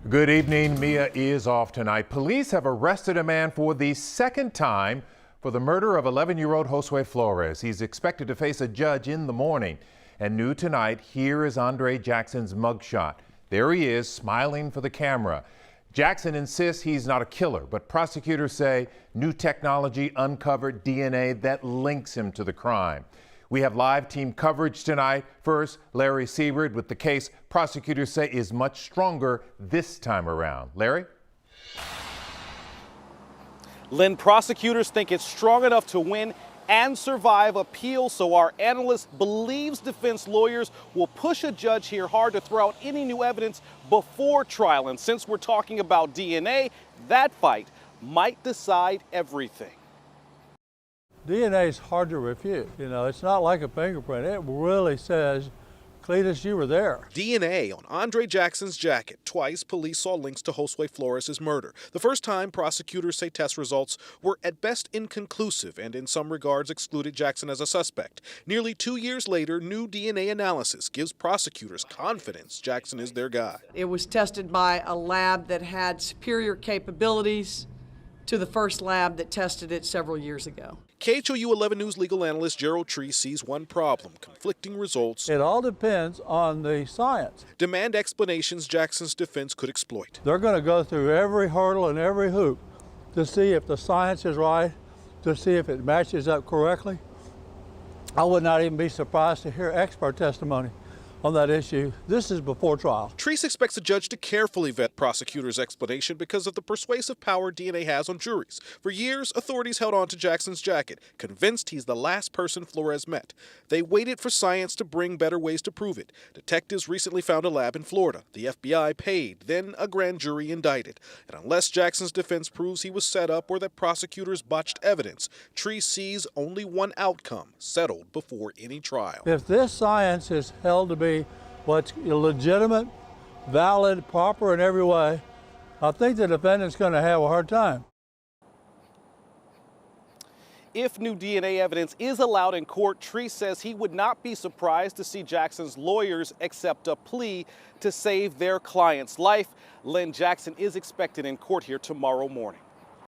Good evening. Mia is off tonight. Police have arrested a man for the second time for the murder of 11-year-old Josue Flores. He's expected to face a judge in the morning. And new tonight, here is Andre Jackson's mugshot. There he is, smiling for the camera. Jackson insists he's not a killer, but prosecutors say new technology uncovered DNA that links him to the crime. We have live team coverage tonight. First, Larry Seaward with the case prosecutors say is much stronger this time around. Larry? Lynn, prosecutors think it's strong enough to win and survive appeal, so our analyst believes defense lawyers will push a judge here hard to throw out any new evidence before trial. And since we're talking about DNA, that fight might decide everything. DNA is hard to refute. You know, it's not like a fingerprint. It really says, Cletus, you were there. DNA on Andre Jackson's jacket. Twice, police saw links to Josue Flores' murder. The first time, prosecutors say test results were at best inconclusive and in some regards excluded Jackson as a suspect. Nearly 2 years later, new DNA analysis gives prosecutors confidence Jackson is their guy. It was tested by a lab that had superior capabilities to the first lab that tested it several years ago. KHOU 11 News legal analyst Gerald Tree sees one problem: conflicting results. It all depends on the science. Demand explanations Jackson's defense could exploit. They're going to go through every hurdle and every hoop to see if the science is right, to see if it matches up correctly. I would not even be surprised to hear expert testimony on that issue. This is before trial. Treese expects the judge to carefully vet prosecutors' explanation because of the persuasive power DNA has on juries. For years, authorities held on to Jackson's jacket, convinced he's the last person Flores met. They waited for science to bring better ways to prove it. Detectives recently found a lab in Florida. The FBI paid, then a grand jury indicted. And unless Jackson's defense proves he was set up or that prosecutors botched evidence, Treese sees only one outcome: settled before any trial. If this science is held to be what's legitimate, valid, proper in every way, I think the defendant's going to have a hard time. If new DNA evidence is allowed in court, Treese says he would not be surprised to see Jackson's lawyers accept a plea to save their client's life. Lynn, Jackson is expected in court here tomorrow morning.